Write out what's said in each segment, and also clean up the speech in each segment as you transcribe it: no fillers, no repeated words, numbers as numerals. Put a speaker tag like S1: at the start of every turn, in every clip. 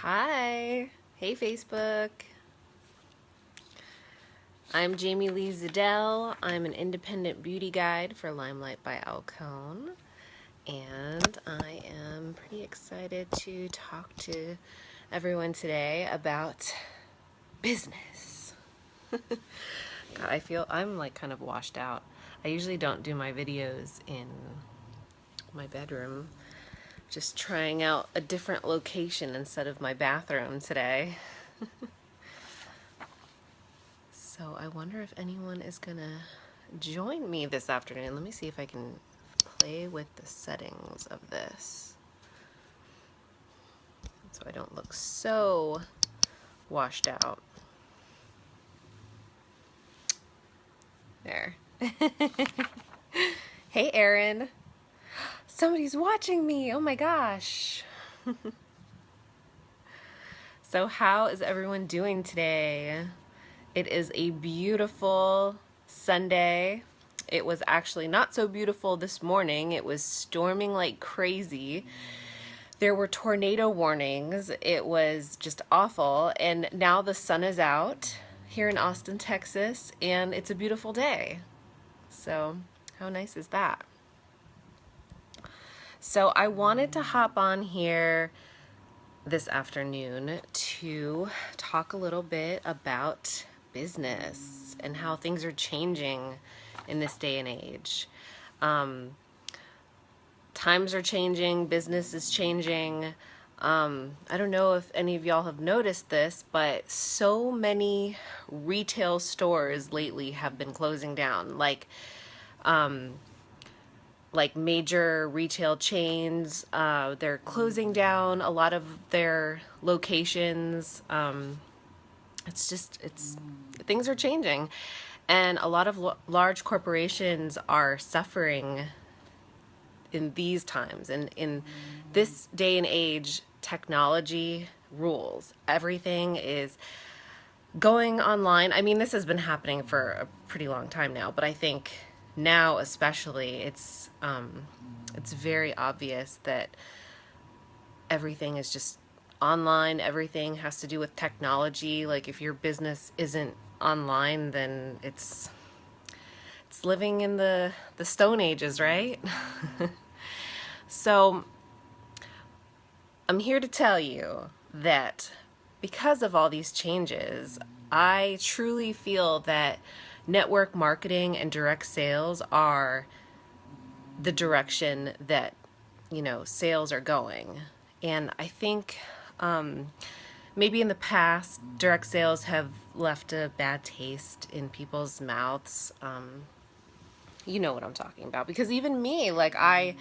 S1: Hi. Hey, Facebook. I'm Leigh Zedell. I'm an independent beauty guide for Limelight by Alcone. And I am pretty excited to talk to everyone today about business. God, I feel I'm like kind of washed out. I usually don't do my videos in my bedroom. Just trying out a different location instead of my bathroom today. So I wonder if anyone is gonna join me this afternoon. Let me see if I can play with the settings of this so I don't look so washed out. There. Hey, Erin. Somebody's watching me. Oh my gosh. So how is everyone doing today? It is a beautiful Sunday. It was actually not so beautiful this morning. It was storming like crazy. There were tornado warnings. It was just awful. And now the sun is out here in Austin, Texas, and it's a beautiful day. So how nice is that? So I wanted to hop on here this afternoon to talk a little bit about business and how things are changing in this day and age. Times are changing, business is changing. I don't know if any of y'all have noticed this, but so many retail stores lately have been closing down. Like major retail chains, they're closing down a lot of their locations. Things are changing, and a lot of large corporations are suffering in these times. And in this day and age, technology rules. Everything is going online. I mean, this has been happening for a pretty long time now, but I think now especially it's very obvious that everything is just online. Everything has to do with technology. Like if your business isn't online, then it's living in the Stone Ages, right? So I'm here to tell you that because of all these changes, I truly feel that network marketing and direct sales are the direction that, sales are going. And I think maybe in the past, direct sales have left a bad taste in people's mouths. You know what I'm talking about. Because even me, like I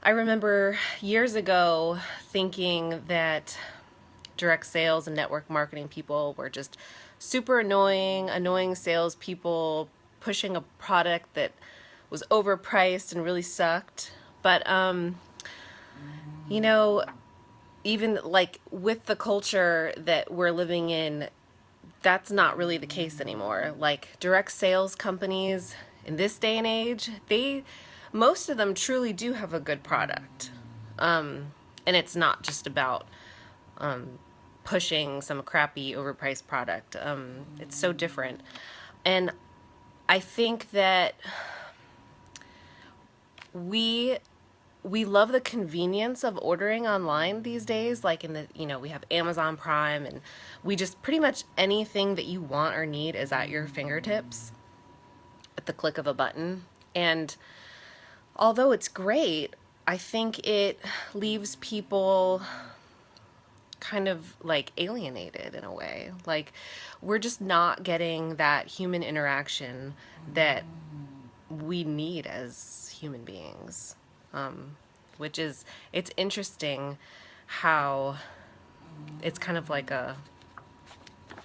S1: remember years ago thinking that direct sales and network marketing people were just super annoying salespeople pushing a product that was overpriced and really sucked. But, even like with the culture that we're living in, that's not really the case anymore. Like direct sales companies in this day and age, most of them truly do have a good product. And it's not just about pushing some crappy overpriced product. It's so different. And I think that we love the convenience of ordering online these days. Like we have Amazon Prime, and we just pretty much anything that you want or need is at your fingertips at the click of a button. And although it's great, I think it leaves people kind of like alienated in a way. Like we're just not getting that human interaction that we need as human beings. It's interesting how it's kind of like I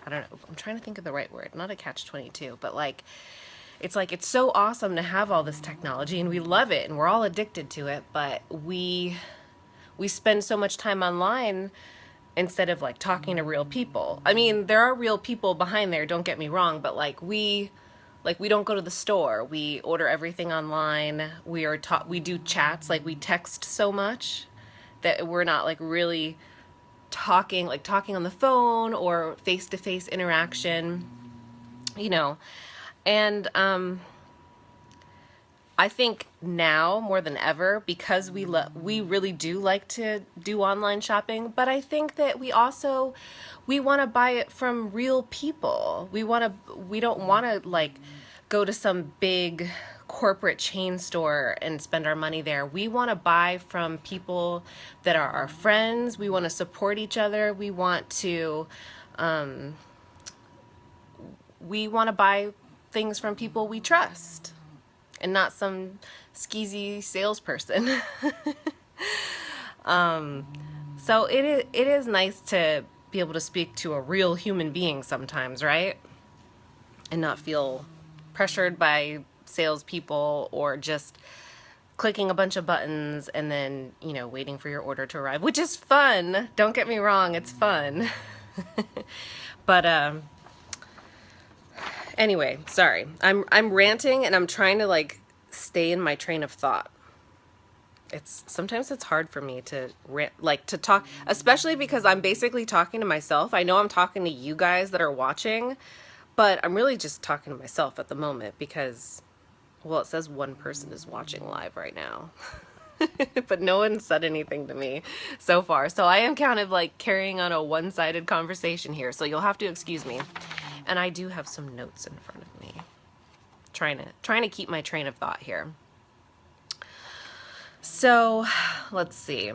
S1: don't know, I'm trying to think of the right word, not a catch-22, but like, it's so awesome to have all this technology and we love it and we're all addicted to it, but we spend so much time online instead of like talking to real people. I mean, there are real people behind there, don't get me wrong, but we don't go to the store. We order everything online. We do chats, like we text so much that we're not like really talking on the phone or face-to-face interaction, you know. And I think now more than ever, because we really do like to do online shopping, but I think that we want to buy it from real people. We don't want to like go to some big corporate chain store and spend our money there. We want to buy from people that are our friends. We want to support each other. We want to buy things from people we trust and not some skeezy salesperson. So it is nice to be able to speak to a real human being sometimes, right? And not feel pressured by salespeople or just clicking a bunch of buttons and then, waiting for your order to arrive, which is fun. Don't get me wrong, it's fun. But anyway, sorry. I'm ranting and I'm trying to like stay in my train of thought. Sometimes it's hard for me to to talk, especially because I'm basically talking to myself. I know I'm talking to you guys that are watching, but I'm really just talking to myself at the moment because, well, it says one person is watching live right now. But no one said anything to me so far. So I am kind of like carrying on a one-sided conversation here. So you'll have to excuse me. And I do have some notes in front of me. Trying to keep my train of thought here. So let's see.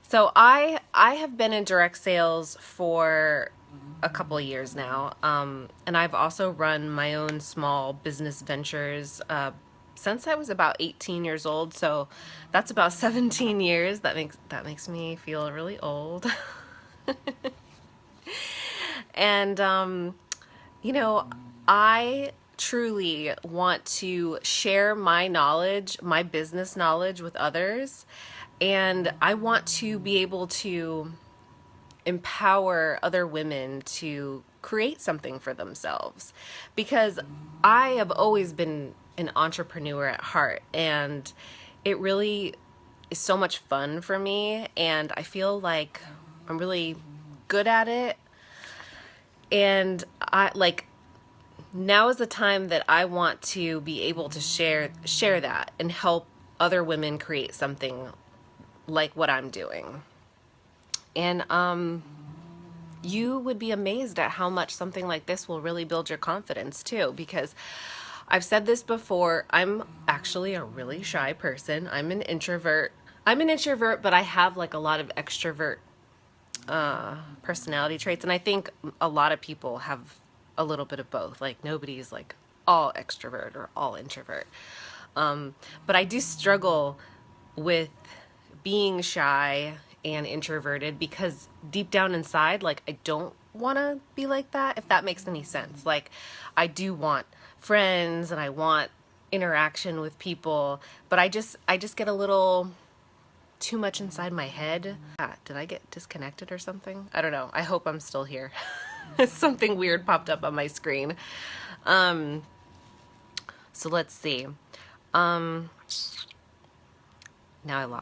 S1: So I have been in direct sales for a couple of years now, and I've also run my own small business ventures since I was about 18 years old. So that's about 17 years. That makes me feel really old. And I truly want to share my knowledge, my business knowledge with others, and I want to be able to empower other women to create something for themselves, because I have always been an entrepreneur at heart, and it really is so much fun for me, and I feel like I'm really good at it. And now is the time that I want to be able to share that and help other women create something like what I'm doing. And you would be amazed at how much something like this will really build your confidence too, because I've said this before, I'm actually a really shy person. I'm an introvert, but I have like a lot of extrovert personality traits, and I think a lot of people have a little bit of both. Like nobody's like all extrovert or all introvert, but I do struggle with being shy and introverted because deep down inside, like I don't want to be like that, if that makes any sense. Like I do want friends and I want interaction with people, but I just get a little too much inside my head. Did I get disconnected or something? I don't know. I hope I'm still here. Something weird popped up on my screen. So let's see. Now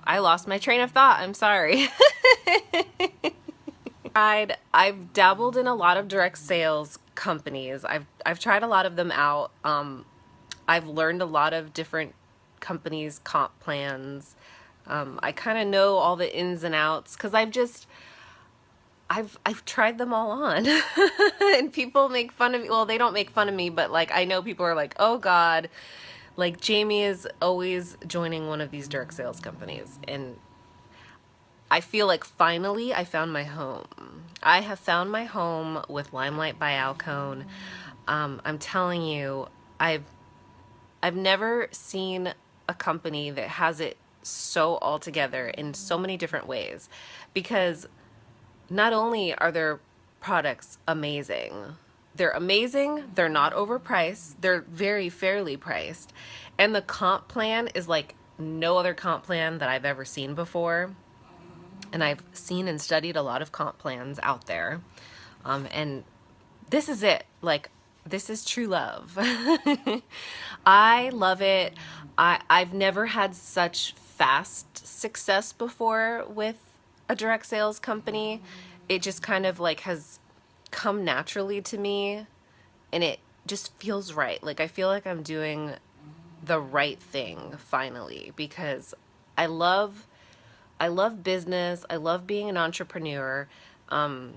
S1: I lost my train of thought. I'm sorry. I've dabbled in a lot of direct sales companies. I've tried a lot of them out. I've learned a lot of different companies' comp plans. I kind of know all the ins and outs because I've tried them all on. And people make fun of me. Well, they don't make fun of me, but like I know people are like, "Oh God, like Jamie is always joining one of these direct sales companies." And I feel like finally I found my home. I have found my home with Limelight by Alcone. I'm telling you, I've never seen a company that has it so all together in so many different ways, because not only are their products amazing, they're not overpriced, they're very fairly priced, and the comp plan is like no other comp plan that I've ever seen before. And I've seen and studied a lot of comp plans out there, and this is it. Like, this is true love. I love it. I've never had such fast success before with a direct sales company. It just kind of like has come naturally to me, and it just feels right. Like I feel like I'm doing the right thing finally, because I love I love business. I love being an entrepreneur. And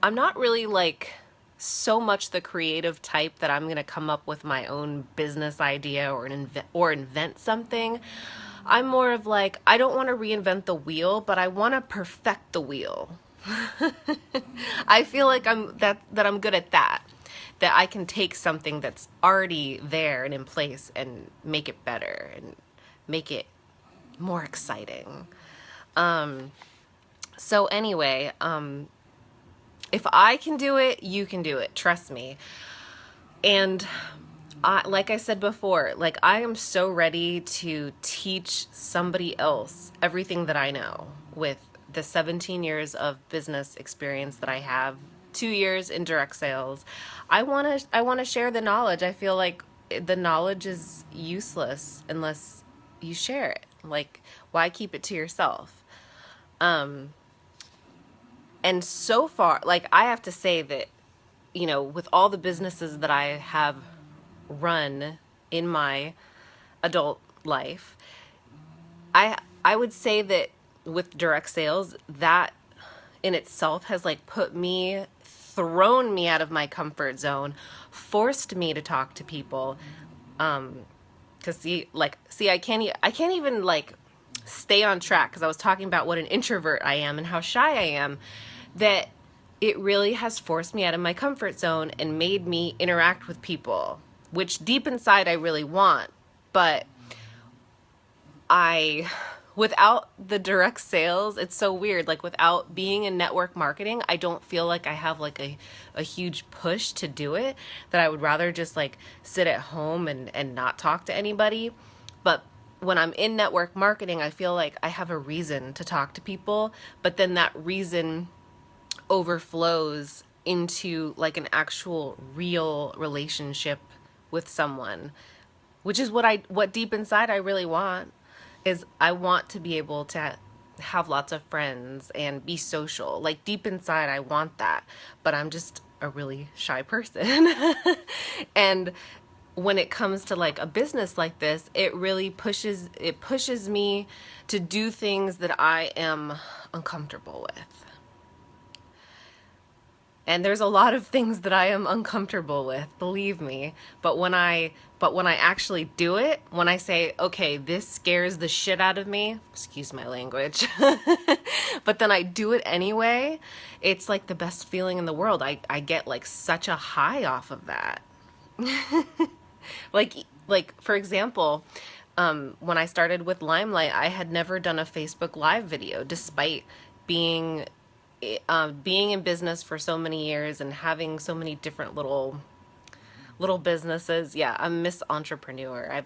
S1: I'm not really like so much the creative type that I'm going to come up with my own business idea or invent something. I'm more of like, I don't want to reinvent the wheel, but I want to perfect the wheel. I feel like I'm good at that. That I can take something that's already there and in place and make it better and make it more exciting. So anyway, if I can do it, you can do it. Trust me. And like I said before, like I am so ready to teach somebody else everything that I know with the 17 years of business experience that I have, 2 years in direct sales. I want to share the knowledge. I feel like the knowledge is useless unless you share it. Like, why keep it to yourself? And so far, like I have to say that, you know, with all the businesses that I have run in my adult life, I would say that with direct sales, that in itself has like thrown me out of my comfort zone, forced me to talk to people. Cause see, I can't even like stay on track, because I was talking about what an introvert I am and how shy I am, that it really has forced me out of my comfort zone and made me interact with people, which deep inside I really want. But without the direct sales, it's so weird. Like without being in network marketing, I don't feel like I have like a huge push to do it, that I would rather just like sit at home and not talk to anybody. But when I'm in network marketing, I feel like I have a reason to talk to people, but then that reason overflows into like an actual real relationship with someone, which is what deep inside I really want. Is I want to be able to have lots of friends and be social. Like deep inside I want that, but I'm just a really shy person. And when it comes to like a business like this, it really pushes me to do things that I am uncomfortable with. And there's a lot of things that I am uncomfortable with, believe me. But when I actually do it, when I say, okay, this scares the shit out of me, excuse my language, but then I do it anyway, it's like the best feeling in the world. I get like such a high off of that. Like for example, when I started with Limelight, I had never done a Facebook Live video, despite being in business for so many years and having so many different little businesses. Yeah, I'm Miss Entrepreneur.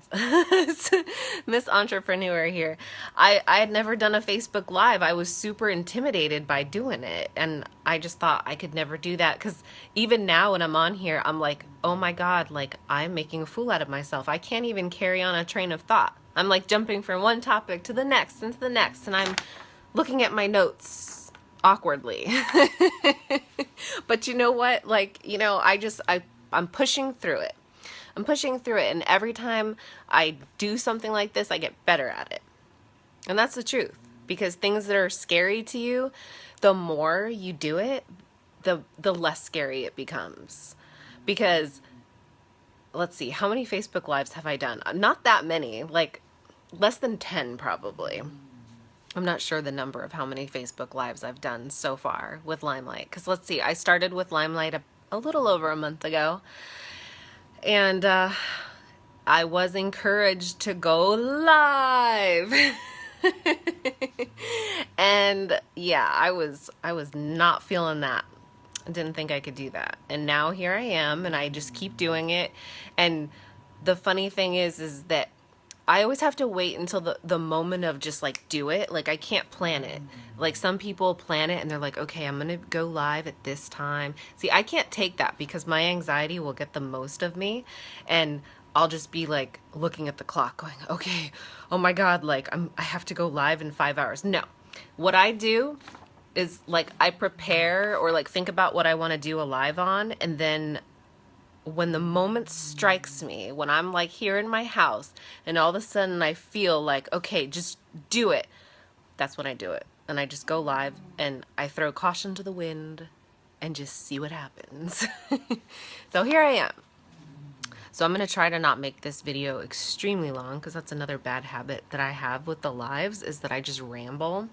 S1: Miss Entrepreneur here. I had never done a Facebook Live. I was super intimidated by doing it, and I just thought I could never do that, because even now when I'm on here, I'm like, oh my God, like I'm making a fool out of myself. I can't even carry on a train of thought. I'm like jumping from one topic to the next and to the next, and I'm looking at my notes awkwardly. But you know what? Like, you know, I'm pushing through it. And every time I do something like this, I get better at it. And that's the truth, because things that are scary to you, the more you do it, the less scary it becomes. Because let's see, how many Facebook Lives have I done? Not that many, like less than 10 probably. I'm not sure the number of how many Facebook Lives I've done so far with Limelight. Because let's see, I started with Limelight a little over a month ago. And I was encouraged to go live. And yeah, I was not feeling that. I didn't think I could do that. And now here I am, and I just keep doing it. And the funny thing is that I always have to wait until the moment of just like do it. Like I can't plan it. Like some people plan it and they're like, okay, I'm going to go live at this time. See, I can't take that, because my anxiety will get the most of me, and I'll just be like looking at the clock going, okay, oh my God, like I have to go live in 5 hours. No, What I do is like I prepare or like think about what I want to do a live on, and then when the moment strikes me, when I'm like here in my house and all of a sudden I feel like, okay, just do it, that's when I do it. And I just go live and I throw caution to the wind and just see what happens. So here I am. So I'm going to try to not make this video extremely long, because that's another bad habit that I have with the lives, is that I just ramble.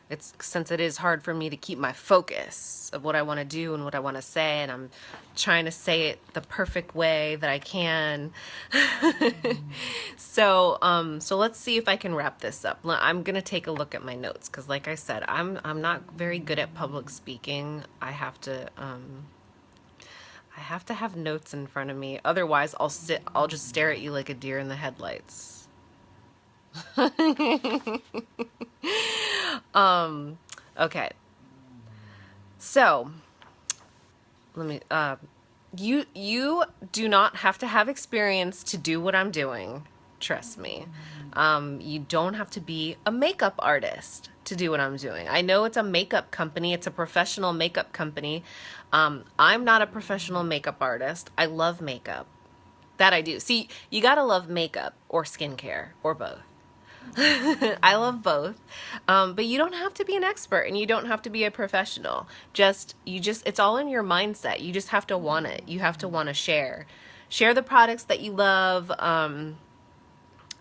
S1: It's since it is hard for me to keep my focus of what I want to do and what I want to say, and I'm trying to say it the perfect way that I can. So let's see if I can wrap this up. I'm gonna take a look at my notes, because like I said, I'm not very good at public speaking. I have to have notes in front of me, otherwise I'll just stare at you like a deer in the headlights. Okay. So, let me, you do not have to have experience to do what I'm doing. Trust me. You don't have to be a makeup artist to do what I'm doing. I know it's a makeup company. It's a professional makeup company. I'm not a professional makeup artist. I love makeup. That I do. See, you gotta love makeup or skincare or both. I love both, but you don't have to be an expert and you don't have to be a professional. It's all in your mindset. You just have to want it. You have to want to share the products that you love.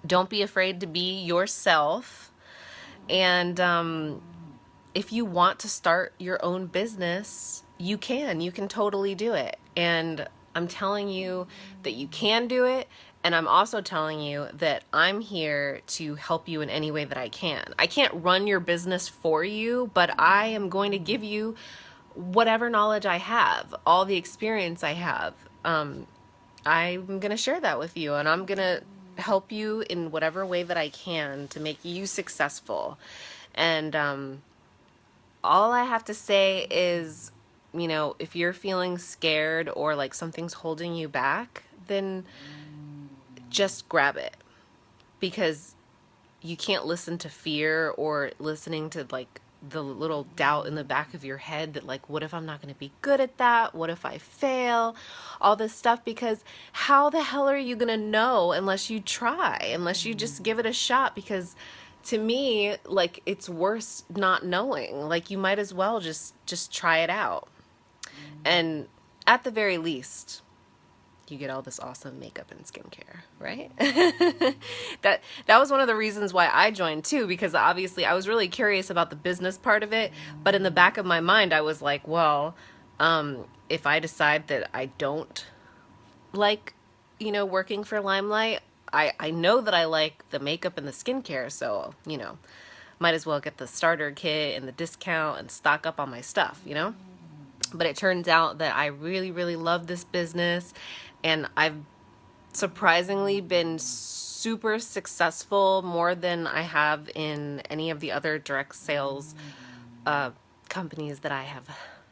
S1: Don't be afraid to be yourself. And if you want to start your own business, you can totally do it. And I'm telling you that you can do it. And I'm also telling you that I'm here to help you in any way that I can. I can't run your business for you, but I am going to give you whatever knowledge I have, all the experience I have. I'm going to share that with you, and I'm going to help you in whatever way that I can to make you successful. And all I have to say is, you know, if you're feeling scared or like something's holding you back, then just grab it, because you can't listen to fear or listening to like the little doubt in the back of your head that like, what if I'm not going to be good at that? What if I fail? All this stuff, because how the hell are you going to know unless you try, unless you just give it a shot? Because to me, like, it's worse not knowing. Like, you might as well just try it out. And at the very least, you get all this awesome makeup and skincare, right? That was one of the reasons why I joined too, because obviously I was really curious about the business part of it, but in the back of my mind I was like, well, if I decide that I don't like, you know, working for Limelight, I know that I like the makeup and the skincare, so, you know, might as well get the starter kit and the discount and stock up on my stuff, you know? But it turns out that I really, really love this business, and I've surprisingly been super successful, more than I have in any of the other direct sales companies that I have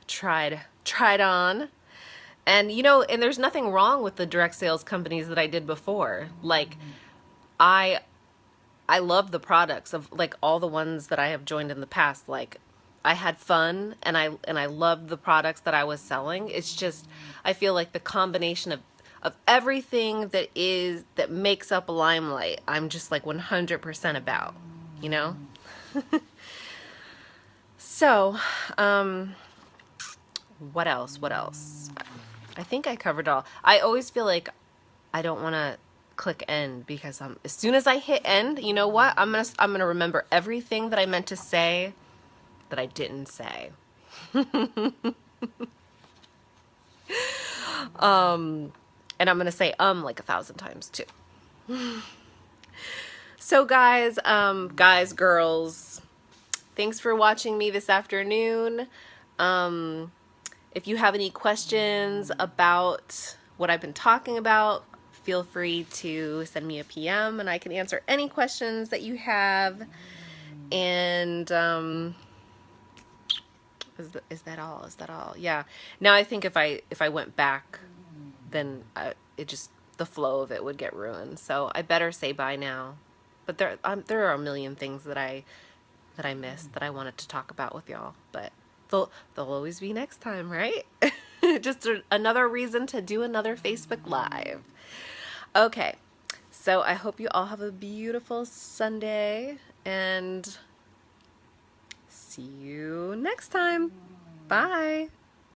S1: tried on. And, you know, and there's nothing wrong with the direct sales companies that I did before. Like, I love the products of like all the ones that I have joined in the past. Like, I had fun, and I loved the products that I was selling. It's just, I feel like the combination of everything that makes up Limelight, I'm just like 100% about, you know? So, what else? I think I covered all. I always feel like I don't want to click end, because as soon as I hit end, you know what? I'm gonna remember everything that I meant to say that I didn't say. And I'm gonna say like 1,000 times too. So guys, girls, thanks for watching me this afternoon. If you have any questions about what I've been talking about, feel free to send me a PM and I can answer any questions that you have. And is that all? Yeah. Now I think if I went back, then the flow of it would get ruined. So I better say bye now. But there are a million things that I that I missed that I wanted to talk about with y'all. But they'll always be next time, right? Just another reason to do another Facebook Live. Okay, so I hope you all have a beautiful Sunday, and see you next time. Bye.